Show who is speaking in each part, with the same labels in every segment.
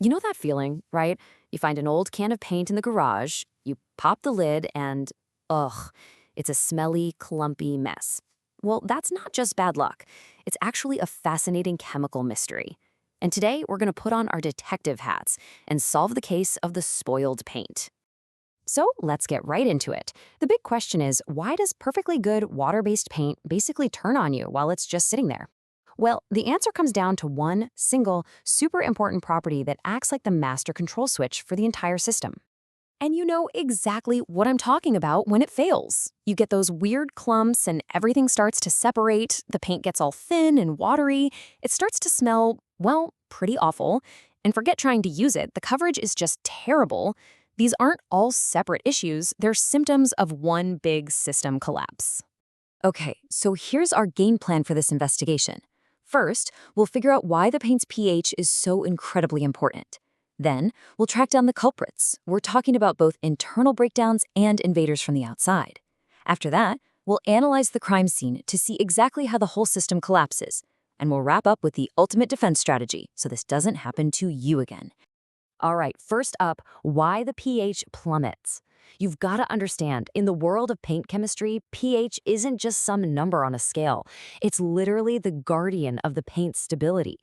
Speaker 1: You know that feeling, right? You find an old can of paint in the garage, you pop the lid, and ugh, it's a smelly, clumpy mess. Well, that's not just bad luck. It's actually a fascinating chemical mystery. And today, we're going to put on our detective hats and solve the case of the spoiled paint. So let's get right into it. The big question is, why does perfectly good water-based paint basically turn on you while it's just sitting there? Well, the answer comes down to one single, super important property that acts like the master control switch for the entire system. And you know exactly what I'm talking about when it fails. You get those weird clumps and everything starts to separate, the paint gets all thin and watery, it starts to smell, well, pretty awful. And forget trying to use it, the coverage is just terrible. These aren't all separate issues, they're symptoms of one big system collapse. Okay, so here's our game plan for this investigation. First, we'll figure out why the paint's pH is so incredibly important. Then, we'll track down the culprits. We're talking about both internal breakdowns and invaders from the outside. After that, we'll analyze the crime scene to see exactly how the whole system collapses. And we'll wrap up with the ultimate defense strategy so this doesn't happen to you again. All right, first up, why the pH plummets. You've got to understand, in the world of paint chemistry, pH isn't just some number on a scale. It's literally the guardian of the paint's stability.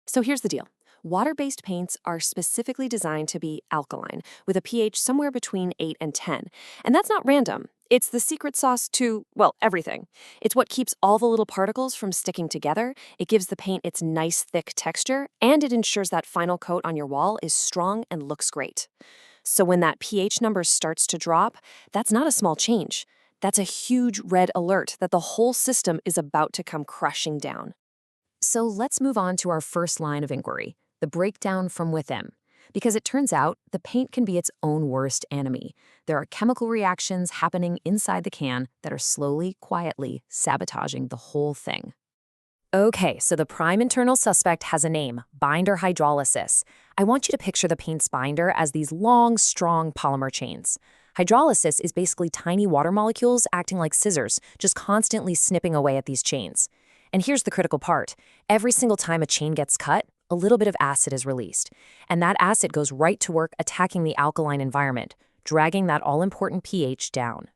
Speaker 1: So here's the deal. Water-based paints are specifically designed to be alkaline, with a pH somewhere between 8 and 10. And that's not random. It's the secret sauce to, well, everything. It's what keeps all the little particles from sticking together, it gives the paint its nice, thick texture, and it ensures that final coat on your wall is strong and looks great. So when that pH number starts to drop, that's not a small change. That's a huge red alert that the whole system is about to come crushing down. So let's move on to our first line of inquiry, the breakdown from within. Because it turns out the paint can be its own worst enemy. There are chemical reactions happening inside the can that are slowly, quietly sabotaging the whole thing. Okay, so the prime internal suspect has a name, binder hydrolysis. I want you to picture the paint's binder as these long, strong polymer chains. Hydrolysis is basically tiny water molecules acting like scissors, just constantly snipping away at these chains. And here's the critical part. Every single time a chain gets cut, a little bit of acid is released. And that acid goes right to work attacking the alkaline environment, dragging that all-important pH down.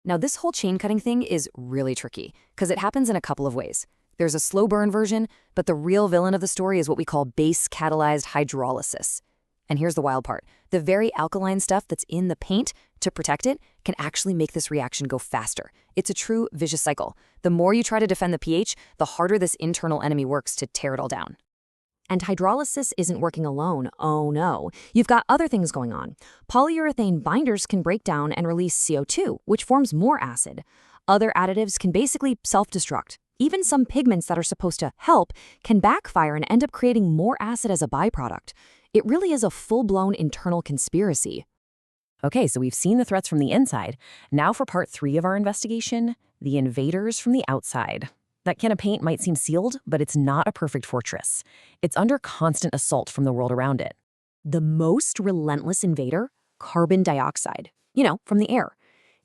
Speaker 1: Now, this whole chain cutting thing is really tricky, because it happens in a couple of ways. There's a slow burn version, but the real villain of the story is what we call base-catalyzed hydrolysis. And here's the wild part. The very alkaline stuff that's in the paint, to protect it, can actually make this reaction go faster. It's a true vicious cycle. The more you try to defend the pH, the harder this internal enemy works to tear it all down. And hydrolysis isn't working alone, oh no. You've got other things going on. Polyurethane binders can break down and release CO2, which forms more acid. Other additives can basically self-destruct. Even some pigments that are supposed to help can backfire and end up creating more acid as a byproduct. It really is a full-blown internal conspiracy. Okay, so we've seen the threats from the inside. Now for part 3 of our investigation, the invaders from the outside. That can of paint might seem sealed, but it's not a perfect fortress. It's under constant assault from the world around it. The most relentless invader? Carbon dioxide. You know, from the air.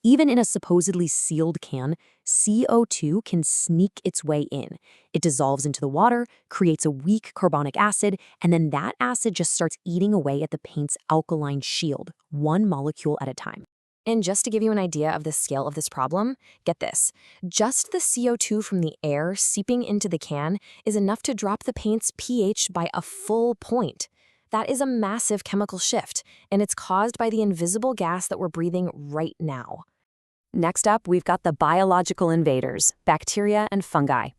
Speaker 1: Even in a supposedly sealed can, CO2 can sneak its way in. It dissolves into the water, creates a weak carbonic acid, and then that acid just starts eating away at the paint's alkaline shield, one molecule at a time. And just to give you an idea of the scale of this problem, get this. Just the CO2 from the air seeping into the can is enough to drop the paint's pH by a full point. That is a massive chemical shift, and it's caused by the invisible gas that we're breathing right now. Next up, we've got the biological invaders, bacteria and fungi.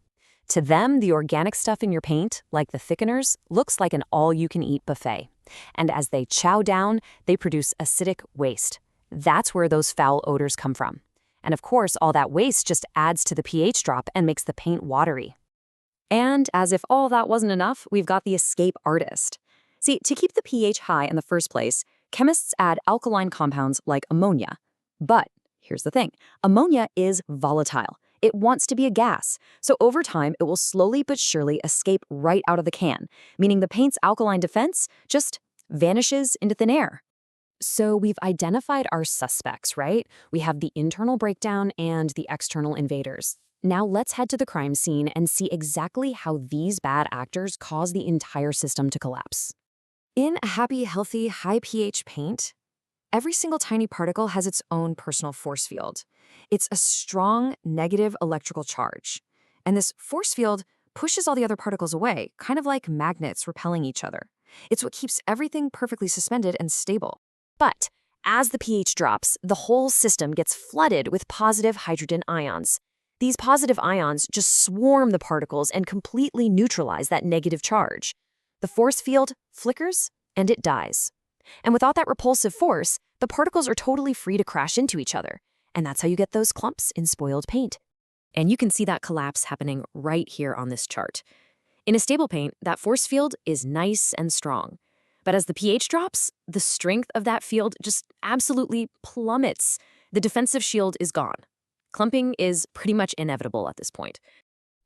Speaker 1: To them, the organic stuff in your paint, like the thickeners, looks like an all-you-can-eat buffet. And as they chow down, they produce acidic waste. That's where those foul odors come from. And of course, all that waste just adds to the pH drop and makes the paint watery. And as if all that wasn't enough, we've got the escape artist. See, to keep the pH high in the first place, chemists add alkaline compounds like ammonia. But here's the thing, ammonia is volatile. It wants to be a gas. So over time, it will slowly but surely escape right out of the can, meaning the paint's alkaline defense just vanishes into thin air. So we've identified our suspects, right? We have the internal breakdown and the external invaders. Now let's head to the crime scene and see exactly how these bad actors cause the entire system to collapse. In a happy, healthy, high pH paint, every single tiny particle has its own personal force field. It's a strong negative electrical charge. And this force field pushes all the other particles away, kind of like magnets repelling each other. It's what keeps everything perfectly suspended and stable. But as the pH drops, the whole system gets flooded with positive hydrogen ions. These positive ions just swarm the particles and completely neutralize that negative charge. The force field flickers and it dies. And without that repulsive force, the particles are totally free to crash into each other. And that's how you get those clumps in spoiled paint. And you can see that collapse happening right here on this chart. In a stable paint, that force field is nice and strong. But as the pH drops, the strength of that field just absolutely plummets. The defensive shield is gone. Clumping is pretty much inevitable at this point.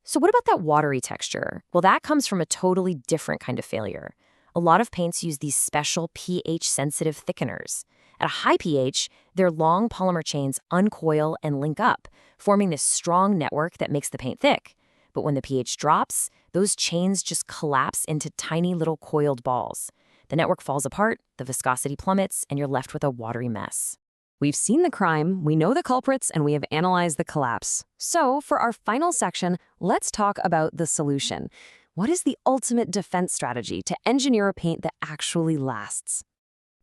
Speaker 1: So what about that watery texture? Well, that comes from a totally different kind of failure. A lot of paints use these special pH-sensitive thickeners. At a high pH, their long polymer chains uncoil and link up, forming this strong network that makes the paint thick. But when the pH drops, those chains just collapse into tiny little coiled balls. The network falls apart, the viscosity plummets, and you're left with a watery mess. We've seen the crime, we know the culprits, and we have analyzed the collapse. So, for our final section, let's talk about the solution. What is the ultimate defense strategy to engineer a paint that actually lasts?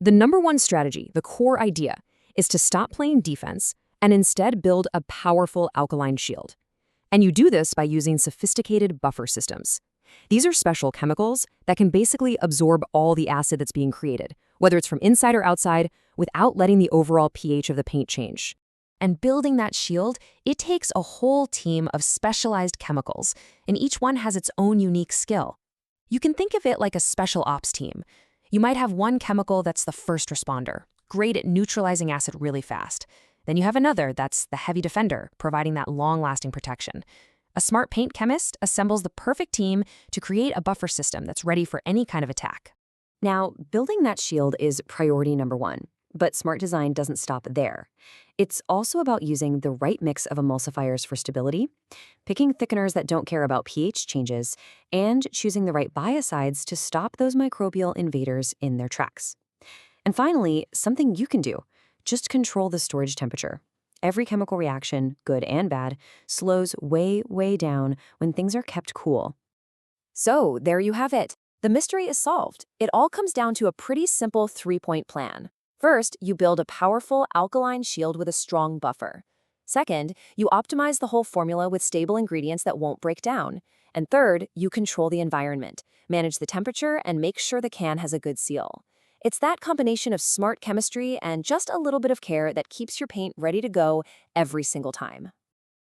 Speaker 1: The number one strategy, the core idea, is to stop playing defense and instead build a powerful alkaline shield. And you do this by using sophisticated buffer systems. These are special chemicals that can basically absorb all the acid that's being created, whether it's from inside or outside, without letting the overall pH of the paint change. And building that shield, it takes a whole team of specialized chemicals, and each one has its own unique skill. You can think of it like a special ops team. You might have one chemical that's the first responder, great at neutralizing acid really fast. Then you have another that's the heavy defender, providing that long-lasting protection. A smart paint chemist assembles the perfect team to create a buffer system that's ready for any kind of attack. Now, building that shield is priority number one, but smart design doesn't stop there. It's also about using the right mix of emulsifiers for stability, picking thickeners that don't care about pH changes, and choosing the right biocides to stop those microbial invaders in their tracks. And finally, something you can do, just control the storage temperature. Every chemical reaction, good and bad, slows way, way down when things are kept cool. So, there you have it. The mystery is solved. It all comes down to a pretty simple three-point plan. First, you build a powerful alkaline shield with a strong buffer. Second, you optimize the whole formula with stable ingredients that won't break down. And third, you control the environment, manage the temperature, and make sure the can has a good seal. It's that combination of smart chemistry and just a little bit of care that keeps your paint ready to go every single time.